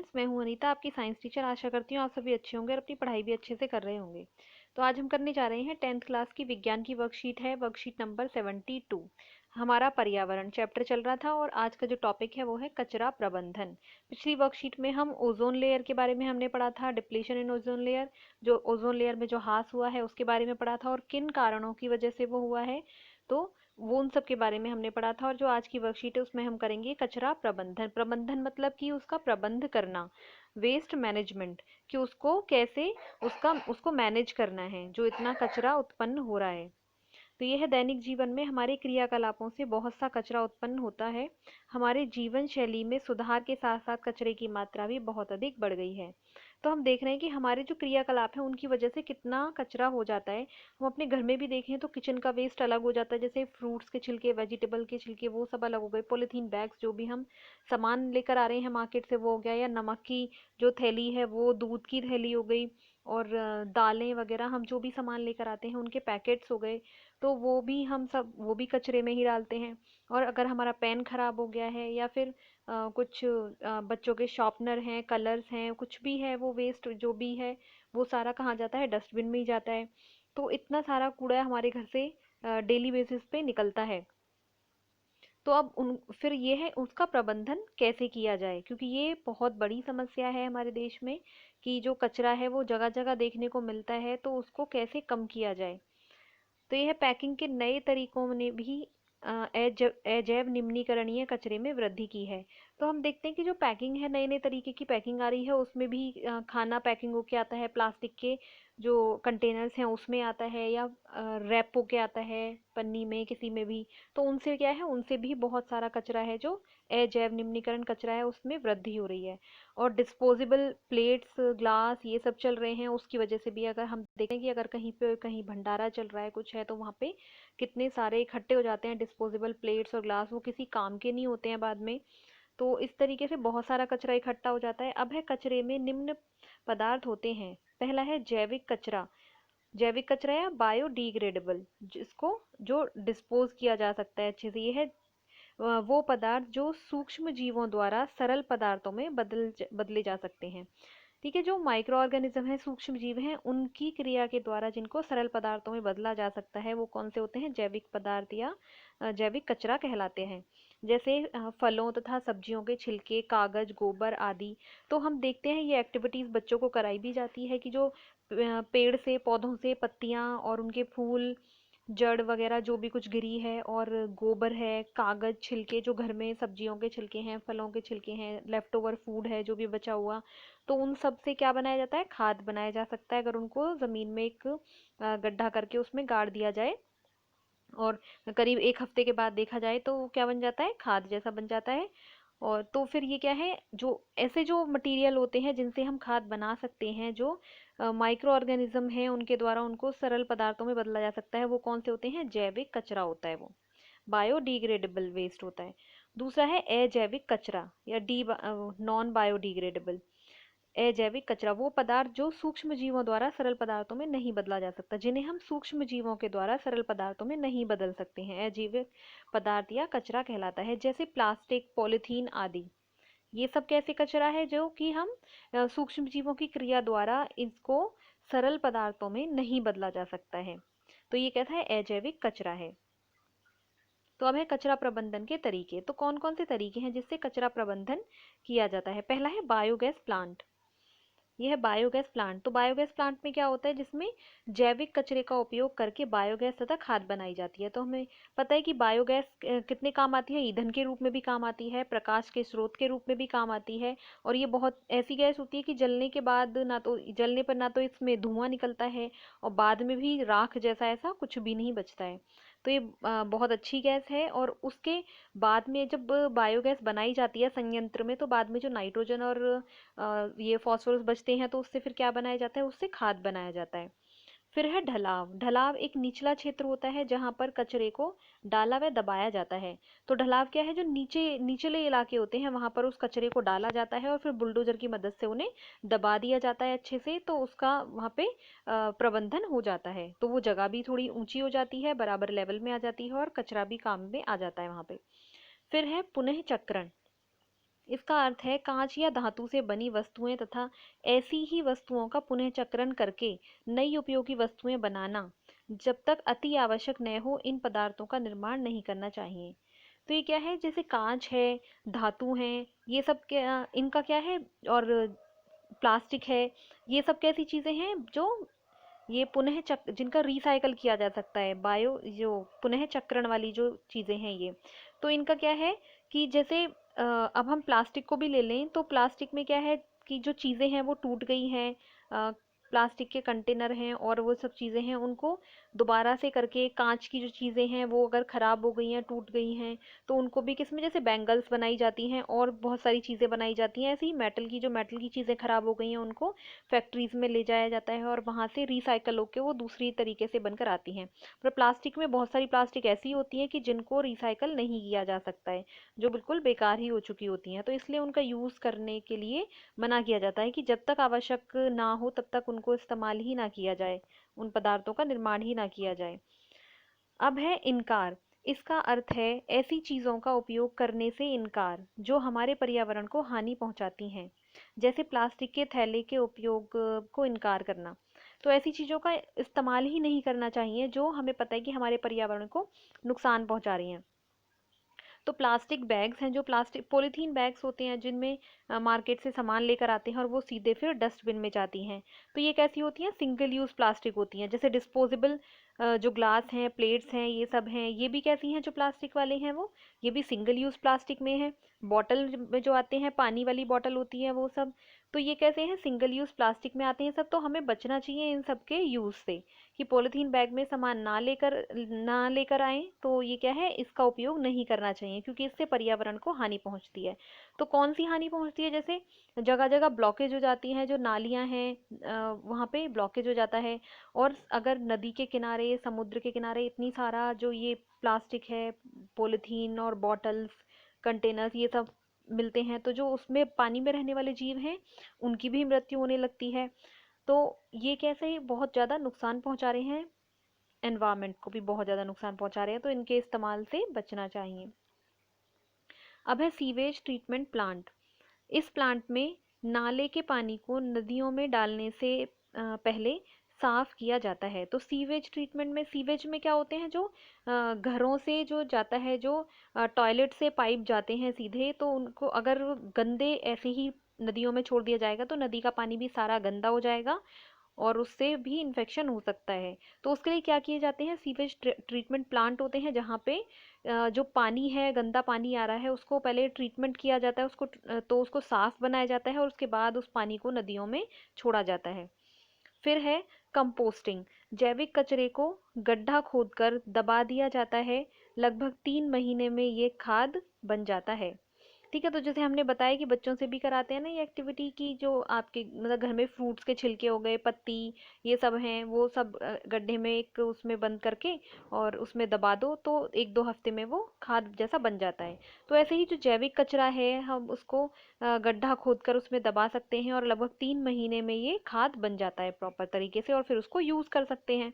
Students, मैं हूं अनीता, आपकी साइंस टीचर। आशा करती हूँ आप सभी अच्छे होंगे और अपनी पढ़ाई भी अच्छे से कर रहे होंगे। तो आज हम करने जा रहे हैं 10th क्लास की विज्ञान की वर्कशीट है, वर्कशीट नंबर 72। हमारा पर्यावरण चैप्टर चल रहा था और आज का जो टॉपिक है वो है कचरा प्रबंधन। पिछली वर्कशीट में हम ओजोन लेयर के बारे में हमने पढ़ा था, डिप्लीशन इन ओजोन लेयर, जो ओजोन लेयर में जो ह्रास हुआ है उसके बारे में पढ़ा था और किन कारणों की वजह से वो हुआ है। तो वो उन सब के बारे में हमने पढ़ा था। और जो आज की वर्कशीट है उसमें हम करेंगे कचरा प्रबंधन। प्रबंधन मतलब कि उसका प्रबंध करना, वेस्ट मैनेजमेंट, कि उसको कैसे उसको मैनेज करना है जो इतना कचरा उत्पन्न हो रहा है। तो यह है, दैनिक जीवन में हमारे क्रियाकलापों से बहुत सा कचरा उत्पन्न होता है। हमारे जीवन शैली में सुधार के साथ साथ कचरे की मात्रा भी बहुत अधिक बढ़ गई है। तो हम देख रहे हैं कि हमारे जो क्रियाकलाप हैं उनकी वजह से कितना कचरा हो जाता है। हम अपने घर में भी देखें तो किचन का वेस्ट अलग हो जाता है, जैसे फ्रूट्स के छिलके, वेजिटेबल के छिलके, वो सब अलग हो गए। पॉलीथीन बैग्स जो भी हम सामान लेकर आ रहे हैं मार्केट से वो हो गया, या नमक की जो थैली है वो दूध की थैली हो गई, और दालें वगैरह हम जो भी सामान लेकर आते हैं उनके पैकेट्स हो गए। तो वो भी कचरे में ही डालते हैं। और अगर हमारा पेन खराब हो गया है, या फिर कुछ बच्चों के शॉर्पनर हैं, कलर्स हैं, कुछ भी है, वो वेस्ट जो भी है वो सारा कहाँ जाता है? डस्टबिन में ही जाता है। तो इतना सारा कूड़ा हमारे घर से डेली बेसिस पे निकलता है। तो अब उन फिर ये है उसका प्रबंधन कैसे किया जाए, क्योंकि ये बहुत बड़ी समस्या है हमारे देश में कि जो कचरा है वो जगह जगह देखने को मिलता है। तो उसको कैसे कम किया जाए? तो यह पैकिंग के नए तरीकों ने भी अजैव निम्नीकरणीय कचरे में वृद्धि की है। तो हम देखते हैं कि जो पैकिंग है, नए नए तरीके की पैकिंग आ रही है, उसमें भी खाना पैकिंग होके आता है, प्लास्टिक के जो कंटेनर्स हैं उसमें आता है, या रैप होके आता है पन्नी में किसी में भी। तो उनसे क्या है, उनसे भी बहुत सारा कचरा है जो अजैव निम्नीकरण कचरा है उसमें वृद्धि हो रही है। और डिस्पोजेबल प्लेट्स, ग्लास, ये सब चल रहे हैं, उसकी वजह से भी अगर हम देखें कि अगर कहीं पे कहीं भंडारा चल रहा है, कुछ है, तो वहाँ पे कितने सारे इकट्ठे हो जाते हैं डिस्पोजेबल प्लेट्स और ग्लास, वो किसी काम के नहीं होते हैं बाद में। तो इस तरीके से बहुत सारा कचरा इकट्ठा हो जाता है। अब है कचरे में निम्न पदार्थ होते हैं। पहला है जैविक कचरा। जैविक कचरा या बायोडिग्रेडेबल, जिसको जो डिस्पोज किया जा सकता है अच्छे से। ये है वो पदार्थ जो सूक्ष्म जीवों द्वारा सरल पदार्थों में बदले जा सकते हैं। ठीक है, जो माइक्रो ऑर्गेनिज्म है, सूक्ष्म जीव हैं, उनकी क्रिया के द्वारा जिनको सरल पदार्थों में बदला जा सकता है, वो कौन से होते हैं? जैविक पदार्थ या जैविक कचरा कहलाते हैं। जैसे फलों तथा सब्जियों के छिलके, कागज, गोबर आदि। तो हम देखते हैं ये एक्टिविटीज बच्चों को कराई भी जाती है कि जो पेड़ से, पौधों से पत्तियां और उनके फूल, जड़ वगैरह जो भी कुछ गिरी है, और गोबर है, कागज, छिलके जो घर में सब्जियों के छिलके हैं, फलों के छिलके हैं, लेफ्ट ओवर फूड है जो भी बचा हुआ, तो उन सब से क्या बनाया जाता है? खाद बनाया जा सकता है, अगर उनको जमीन में एक गड्ढा करके उसमें गाड़ दिया जाए। और करीब एक हफ्ते के बाद देखा जाए तो क्या बन जाता है? खाद जैसा बन जाता है। और तो फिर ये क्या है, जो ऐसे जो मटेरियल होते हैं जिनसे हम खाद बना सकते हैं, जो माइक्रो ऑर्गेनिज्म है उनके द्वारा उनको सरल पदार्थों में बदला जा सकता है, वो कौन से होते हैं? जैविक कचरा होता है, वो बायोडिग्रेडेबल वेस्ट होता है। दूसरा है अजैविक कचरा या डी नॉन बायोडिग्रेडेबल। अजैविक कचरा वो पदार्थ जो सूक्ष्म जीवों द्वारा सरल पदार्थों में नहीं बदला जा सकता, जिन्हें हम सूक्ष्म जीवों के द्वारा सरल पदार्थों में नहीं बदल सकते हैं, अजैविक पदार्थ या कचरा कहलाता है। जैसे प्लास्टिक, पॉलीथीन आदि। ये सब कैसे कचरा है जो कि हम सूक्ष्म जीवों की क्रिया द्वारा इसको सरल पदार्थों में नहीं बदला जा सकता है। तो ये कहता है अजैविक कचरा है। तो अब है कचरा प्रबंधन के तरीके। तो कौन कौन से तरीके हैं जिससे कचरा प्रबंधन किया जाता है? पहला है बायोगैस प्लांट। यह है बायोगैस प्लांट। तो बायोगैस प्लांट में क्या होता है? जिसमें जैविक कचरे का उपयोग करके बायोगैस तथा खाद बनाई जाती है। तो हमें पता है कि बायोगैस कितने काम आती है? ईंधन के रूप में भी काम आती है, प्रकाश के स्रोत के रूप में भी काम आती है। और ये बहुत ऐसी गैस होती है कि जलने के बाद जलने पर ना तो इसमें धुआं निकलता है, और बाद में भी राख जैसा ऐसा कुछ भी नहीं बचता है। तो ये बहुत अच्छी गैस है। और उसके बाद में जब बायोगैस बनाई जाती है संयंत्र में, तो बाद में जो नाइट्रोजन और ये फास्फोरस बचते हैं, तो उससे फिर क्या बनाया जाता है? उससे खाद बनाया जाता है। फिर है ढलाव। ढलाव एक निचला क्षेत्र होता है जहां पर कचरे को डाला व दबाया जाता है। तो ढलाव क्या है? जो निचले इलाके होते हैं वहां पर उस कचरे को डाला जाता है और फिर बुलडोजर की मदद से उन्हें दबा दिया जाता है अच्छे से, तो उसका वहां पे प्रबंधन हो जाता है। तो वो जगह भी थोड़ी ऊंची हो जाती है, बराबर लेवल में आ जाती है, और कचरा भी काम में आ जाता है वहां पे। फिर है पुनः चक्रण। इसका अर्थ है कांच या धातु से बनी वस्तुएं तथा ऐसी ही वस्तुओं का पुनः चक्रण करके नई उपयोगी वस्तुएं बनाना। जब तक अति आवश्यक न हो इन पदार्थों का निर्माण नहीं करना चाहिए। तो ये क्या है, जैसे कांच है, धातु है, ये सब क्या, इनका क्या है, और प्लास्टिक है, ये सब कैसी चीजें हैं जो ये पुनः चक्र जिनका रिसाइकल किया जा सकता है, बायो जो पुनः चक्रण वाली जो चीजें हैं ये। तो इनका क्या है कि जैसे अब हम प्लास्टिक को भी ले लें तो प्लास्टिक में क्या है कि जो चीजें हैं वो टूट गई हैं, प्लास्टिक के कंटेनर हैं और वो सब चीजें हैं, उनको दोबारा से करके कांच की जो चीजें हैं वो अगर खराब हो गई हैं, टूट गई हैं, तो उनको भी किसमें, जैसे बैंगल्स बनाई जाती हैं और बहुत सारी चीजें बनाई जाती हैं, ऐसे ही मेटल की चीजें खराब हो गई हैं उनको फैक्ट्रीज में ले जाया जाता है और वहां से रिसाइकल होकर वो दूसरी तरीके से बनकर आती हैं। पर प्लास्टिक में बहुत सारी प्लास्टिक ऐसी होती है कि जिनको रिसाइकल नहीं किया जा सकता है, जो बिल्कुल बेकार ही हो चुकी होती हैं, तो इसलिए उनका यूज करने के लिए मना किया जाता है कि जब तक आवश्यक ना हो तब तक उनको इस्तेमाल ही ना किया जाए, उन पदार्थों का निर्माण ही ना किया जाए। अब है इनकार। इसका अर्थ है ऐसी चीजों का उपयोग करने से इनकार जो हमारे पर्यावरण को हानि पहुंचाती हैं, जैसे प्लास्टिक के थैले के उपयोग को इनकार करना। तो ऐसी चीजों का इस्तेमाल ही नहीं करना चाहिए जो हमें पता है कि हमारे पर्यावरण को नुकसान पहुंचा रही हैं। तो प्लास्टिक बैग्स हैं, जो प्लास्टिक पॉलीथीन बैग्स होते हैं जिनमें मार्केट से सामान लेकर आते हैं और वो सीधे फिर डस्टबिन में जाती हैं, तो ये कैसी होती हैं, सिंगल यूज प्लास्टिक होती हैं। जैसे डिस्पोजेबल जो ग्लास हैं, प्लेट्स हैं, ये सब हैं, ये भी कैसी हैं, जो प्लास्टिक वाले हैं वो, ये भी सिंगल यूज प्लास्टिक में है। बॉटल में जो आते हैं, पानी वाली बॉटल होती है वो सब, तो ये कैसे हैं, सिंगल यूज प्लास्टिक में आते हैं सब। तो हमें बचना चाहिए इन सब के यूज से, कि पॉलीथीन बैग में सामान ना लेकर आए, तो ये क्या है, इसका उपयोग नहीं करना चाहिए क्योंकि इससे पर्यावरण को हानि पहुंचती है। तो कौन सी हानि पहुंचती है, जैसे जगह जगह ब्लॉकेज हो जाती हैं, जो नालियां हैं वहाँ पे ब्लॉकेज हो जाता है। और अगर नदी के किनारे, समुद्र के किनारे इतनी सारा जो ये प्लास्टिक है, पॉलीथीन और बॉटल्स, कंटेनर्स, ये सब मिलते हैं, तो जो उसमें पानी में रहने वाले जीव हैं उनकी भी मृत्यु होने लगती है। तो ये कैसे बहुत ज़्यादा नुकसान पहुंचा रहे हैं, एनवायरनमेंट को भी बहुत ज़्यादा नुकसान पहुंचा रहे हैं, तो इनके इस्तेमाल से बचना चाहिए। अब है सीवेज ट्रीटमेंट प्लांट। इस प्लांट में नाले के पानी को नदियों में डालने से पहले साफ किया जाता है। तो सीवेज ट्रीटमेंट में, सीवेज में क्या होते हैं, जो घरों से जो जाता है, जो टॉयलेट से पाइप जाते हैं सीधे, तो उनको अगर गंदे ऐसे ही नदियों में छोड़ दिया जाएगा तो नदी का पानी भी सारा गंदा हो जाएगा और उससे भी इन्फेक्शन हो सकता है। तो उसके लिए क्या किए जाते हैं, सीवेज ट्रीटमेंट प्लांट होते हैं जहाँ पे जो पानी है, गंदा पानी आ रहा है, उसको पहले ट्रीटमेंट किया जाता है, उसको तो उसको साफ बनाया जाता है और उसके बाद उस पानी को नदियों में छोड़ा जाता है। फिर है कंपोस्टिंग। जैविक कचरे को गड्ढा खोदकर दबा दिया जाता है, लगभग 3 महीने में ये खाद बन जाता है। ठीक है, तो जैसे हमने बताया कि बच्चों से भी कराते हैं ना ये एक्टिविटी, की जो आपके मतलब घर में फ्रूट्स के छिलके हो गए, पत्ती, ये सब हैं, वो सब गड्ढे में एक उसमें बंद करके और उसमें दबा दो तो 1-2 हफ्ते में वो खाद जैसा बन जाता है। तो ऐसे ही जो जैविक कचरा है हम उसको गड्ढा खोद कर उसमें दबा सकते हैं और लगभग 3 महीने में ये खाद बन जाता है प्रॉपर तरीके से और फिर उसको यूज कर सकते हैं।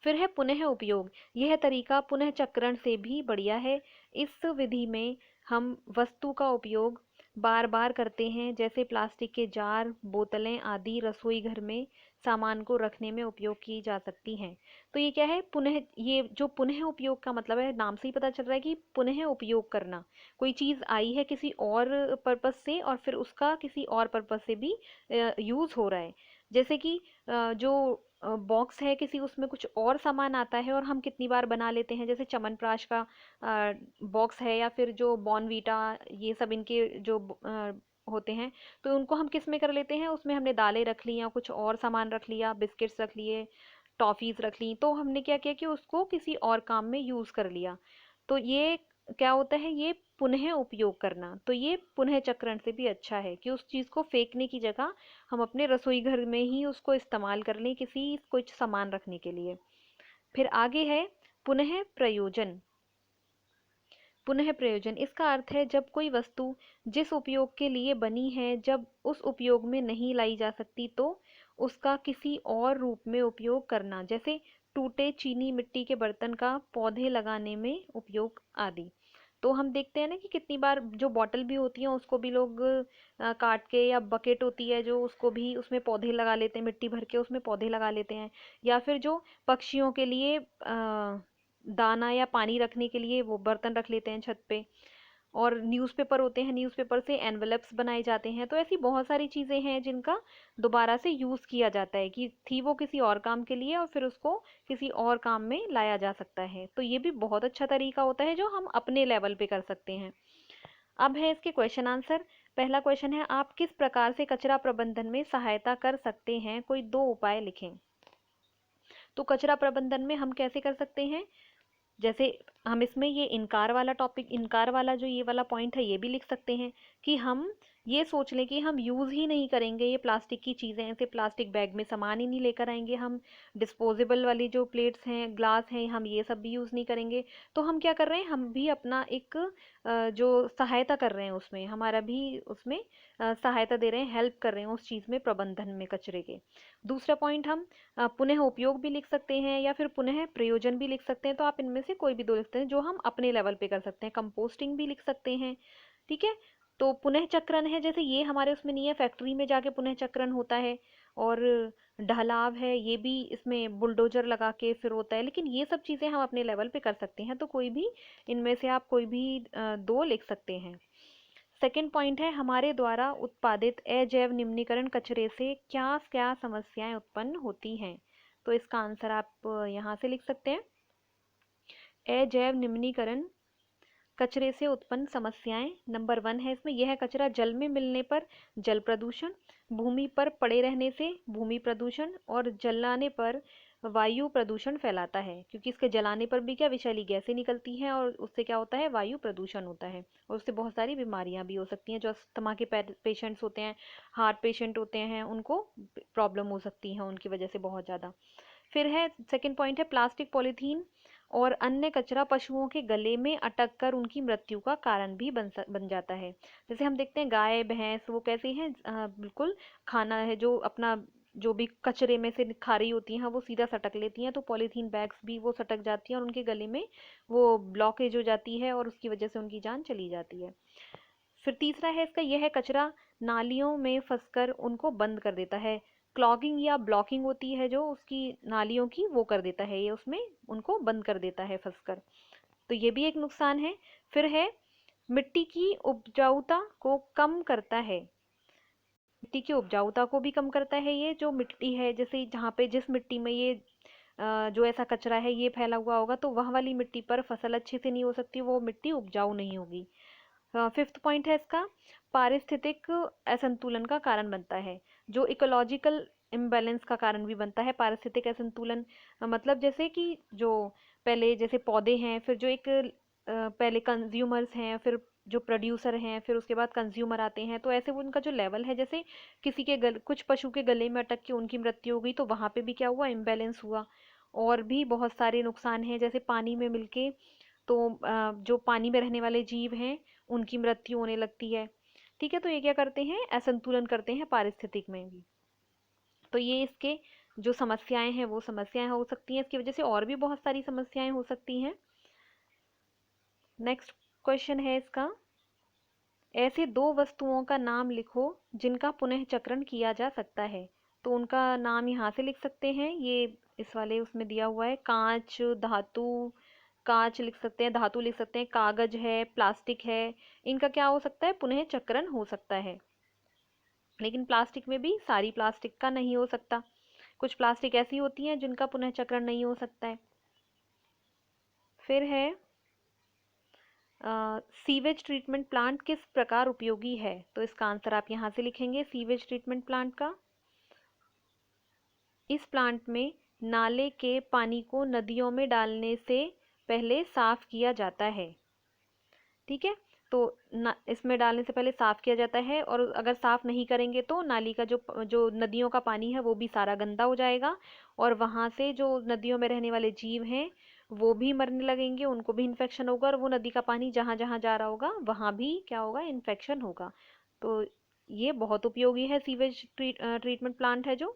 फिर है पुनः उपयोग। यह तरीका पुनः चक्रण से भी बढ़िया है। इस विधि में हम वस्तु का उपयोग बार बार करते हैं, जैसे प्लास्टिक के जार, बोतलें आदि रसोई घर में सामान को रखने में उपयोग की जा सकती हैं। तो ये क्या है, पुनः, ये जो पुनः उपयोग का मतलब है, नाम से ही पता चल रहा है कि पुनः उपयोग करना। कोई चीज़ आई है किसी और पर्पस से और फिर उसका किसी और पर्पस से भी यूज़ हो रहा है। जैसे कि जो बॉक्स है किसी, उसमें कुछ और सामान आता है और हम कितनी बार बना लेते हैं, जैसे च्यवनप्राश का बॉक्स है या फिर जो बॉर्नवीटा, ये सब इनके जो होते हैं, तो उनको हम किस में कर लेते हैं, उसमें हमने दालें रख ली या कुछ और सामान रख लिया, बिस्किट्स रख लिए, टॉफीज रख ली, तो हमने क्या किया कि उसको किसी और काम में यूज कर लिया। तो ये क्या होता है, ये पुनः उपयोग करना। तो ये पुनः चक्रण से भी अच्छा है कि उस चीज को फेंकने की जगह हम अपने रसोई घर में ही उसको इस्तेमाल कर लें किसी कुछ सामान रखने के लिए। फिर आगे है पुनः प्रयोजन। पुनः प्रयोजन, इसका अर्थ है जब कोई वस्तु जिस उपयोग के लिए बनी है जब उस उपयोग में नहीं लाई जा सकती तो उसका किसी और रूप में उपयोग करना, जैसे टूटे चीनी मिट्टी के बर्तन का पौधे लगाने में उपयोग आदि। तो हम देखते हैं ना कि कितनी बार जो बॉटल भी होती है उसको भी लोग काट के, या बकेट होती है जो, उसको भी उसमें पौधे लगा लेते हैं, मिट्टी भर के उसमें पौधे लगा लेते हैं। या फिर जो पक्षियों के लिए दाना या पानी रखने के लिए वो बर्तन रख लेते हैं छत पे। और न्यूज़पेपर होते हैं, न्यूज़पेपर से एनवेलप्स बनाए जाते हैं। तो ऐसी बहुत सारी चीज़ें हैं जिनका दोबारा से यूज़ किया जाता है, कि थी वो किसी और काम के लिए और फिर उसको किसी और काम में लाया जा सकता है। तो ये भी बहुत अच्छा तरीका होता है जो हम अपने लेवल पे कर सकते हैं। अब है इसके क्वेश्चन आंसर। पहला क्वेश्चन है, आप किस प्रकार से कचरा प्रबंधन में सहायता कर सकते हैं, कोई 2 उपाय लिखें। तो कचरा प्रबंधन में हम कैसे कर सकते हैं, जैसे हम इसमें ये इनकार वाला टॉपिक, इनकार वाला जो ये वाला पॉइंट है ये भी लिख सकते हैं कि हम ये सोच लें कि हम यूज़ ही नहीं करेंगे ये प्लास्टिक की चीज़ें, ऐसे प्लास्टिक बैग में सामान ही नहीं लेकर आएंगे, हम डिस्पोजेबल वाली जो प्लेट्स हैं, ग्लास हैं, हम ये सब भी यूज़ नहीं करेंगे। तो हम क्या कर रहे हैं, हम भी अपना एक जो सहायता कर रहे हैं उसमें, हमारा भी उसमें सहायता दे रहे हैं, हेल्प कर रहे हैं उस चीज़ में, प्रबंधन में कचरे के। दूसरा पॉइंट हम पुनः उपयोग भी लिख सकते हैं या फिर पुनः प्रयोजन भी लिख सकते हैं। तो आप इनमें से कोई भी 2 लिखते हैं जो हम अपने लेवल पे कर सकते हैं। कंपोस्टिंग भी लिख सकते हैं, ठीक है। तो पुनः चक्रण है, जैसे ये हमारे उसमें नहीं है, फैक्ट्री में जाके पुनः चक्रण होता है। और ढलाव है, ये भी इसमें बुलडोजर लगा के फिर होता है, लेकिन ये सब चीज़ें हम अपने लेवल पे कर सकते हैं। तो कोई भी इनमें से आप कोई भी 2 लिख सकते हैं। सेकंड पॉइंट है, हमारे द्वारा उत्पादित अजैव निम्नीकरण कचरे से क्या क्या समस्याएं उत्पन्न होती हैं। तो इसका आंसर आप यहाँ से लिख सकते हैं, अजैव निम्नीकरण कचरे से उत्पन्न समस्याएं। नंबर 1 है इसमें, यह कचरा जल में मिलने पर जल प्रदूषण, भूमि पर पड़े रहने से भूमि प्रदूषण, और जलाने पर वायु प्रदूषण फैलाता है। क्योंकि इसके जलाने पर भी क्या विषैली गैसें निकलती हैं और उससे क्या होता है, वायु प्रदूषण होता है। और उससे बहुत सारी बीमारियां भी हो सकती हैं। जो अस्थमा के पेशेंट्स होते हैं, हार्ट पेशेंट होते हैं, उनको प्रॉब्लम हो सकती है उनकी वजह से बहुत ज़्यादा। फिर है सेकंड पॉइंट है, प्लास्टिक पॉलीथीन और अन्य कचरा पशुओं के गले में अटक कर उनकी मृत्यु का कारण भी बन जाता है। जैसे हम देखते हैं गाय भैंस वो कैसे हैं, बिल्कुल खाना है जो अपना जो भी कचरे में से खा रही होती हैं वो सीधा सटक लेती हैं, तो पॉलीथीन बैग्स भी वो सटक जाती हैं और उनके गले में वो ब्लॉकेज हो जाती है और उसकी वजह से उनकी जान चली जाती है। फिर तीसरा है इसका, यह कचरा नालियों में फंसकर उनको बंद कर देता है। क्लॉगिंग या ब्लॉकिंग होती है जो उसकी नालियों की, वो कर देता है, ये उसमें उनको बंद कर देता है फंसकर। तो ये भी एक नुकसान है। फिर है, मिट्टी की उपजाऊता को कम करता है, मिट्टी की उपजाऊता को भी कम करता है। ये जो मिट्टी है, जैसे जहाँ पे जिस मिट्टी में ये जो ऐसा कचरा है ये फैला हुआ होगा, तो वह वाली मिट्टी पर फसल अच्छे से नहीं हो सकती, वो मिट्टी उपजाऊ नहीं होगी। फिफ्थ पॉइंट है इसका, पारिस्थितिक असंतुलन का कारण बनता है, जो इकोलॉजिकल इम्बैलेंस का कारण भी बनता है। पारिस्थितिक असंतुलन मतलब जैसे कि जो पहले जैसे पौधे हैं, फिर जो एक पहले कंज्यूमर्स हैं, फिर जो प्रोड्यूसर हैं, फिर उसके बाद कंज्यूमर आते हैं, तो ऐसे वो उनका जो लेवल है, जैसे किसी के कुछ पशु के गले में अटक के उनकी मृत्यु हो गई, तो वहां पे भी क्या हुआ, इम्बैलेंस हुआ। और भी बहुत सारे नुकसान हैं, जैसे पानी में मिलके तो जो पानी में रहने वाले जीव हैं उनकी मृत्यु होने लगती है। ठीक है, तो ये क्या करते हैं, असंतुलन करते हैं पारिस्थितिक में भी। तो ये इसके जो समस्याएं हैं वो समस्याएं हो सकती हैं, इसकी वजह से और भी बहुत सारी समस्याएं हो सकती हैं। नेक्स्ट क्वेश्चन है इसका, ऐसे 2 वस्तुओं का नाम लिखो जिनका पुनः चक्रण किया जा सकता है। तो उनका नाम यहाँ से लिख सकते हैं, ये इस वाले उसमें दिया हुआ है, कांच, धातु, कांच लिख सकते हैं, धातु लिख सकते हैं, कागज है, प्लास्टिक है। इनका क्या हो सकता है, पुनः चक्रण हो सकता है। लेकिन प्लास्टिक में भी सारी प्लास्टिक का नहीं हो सकता, कुछ प्लास्टिक ऐसी होती हैं जिनका पुनः चक्रण नहीं हो सकता है। फिर है, सीवेज ट्रीटमेंट प्लांट किस प्रकार उपयोगी है। तो इसका आंसर आप यहाँ से लिखेंगे, सीवेज ट्रीटमेंट प्लांट का, इस प्लांट में नाले के पानी को नदियों में डालने से पहले साफ किया जाता है। ठीक है, तो इसमें डालने से पहले साफ किया जाता है, और अगर साफ नहीं करेंगे तो नाली का जो जो नदियों का पानी है वो भी सारा गंदा हो जाएगा, और वहां से जो नदियों में रहने वाले जीव हैं वो भी मरने लगेंगे, उनको भी इन्फेक्शन होगा, और वो नदी का पानी जहां जहां जा रहा होगा वहां भी क्या होगा, इन्फेक्शन होगा। तो ये बहुत उपयोगी है, सीवेज ट्रीटमेंट प्लांट है जो।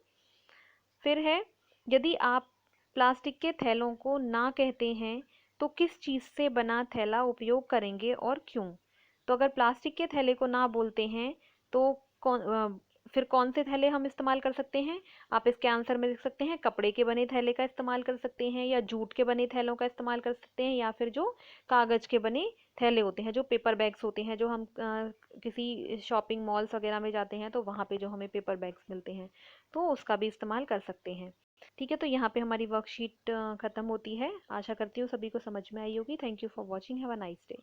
फिर है, यदि आप प्लास्टिक के थैलों को ना कहते हैं तो किस चीज़ से बना थैला उपयोग करेंगे और क्यों? तो अगर प्लास्टिक के थैले को ना बोलते हैं तो फिर कौन से थैले हम इस्तेमाल कर सकते हैं? आप इसके आंसर में लिख सकते हैं कपड़े के बने थैले का इस्तेमाल कर सकते हैं, या जूट के बने थैलों का इस्तेमाल कर सकते हैं, या फिर जो कागज़ के बने थैले होते हैं, जो पेपर बैग्स होते हैं, जो हम किसी शॉपिंग मॉल्स वगैरह में जाते हैं तो वहाँ पे जो हमें पेपर बैग्स मिलते हैं, तो उसका भी इस्तेमाल कर सकते हैं। ठीक है, तो यहाँ पे हमारी वर्कशीट ख़त्म होती है। आशा करती हूँ सभी को समझ में आई होगी। Thank you for watching. Have a nice day.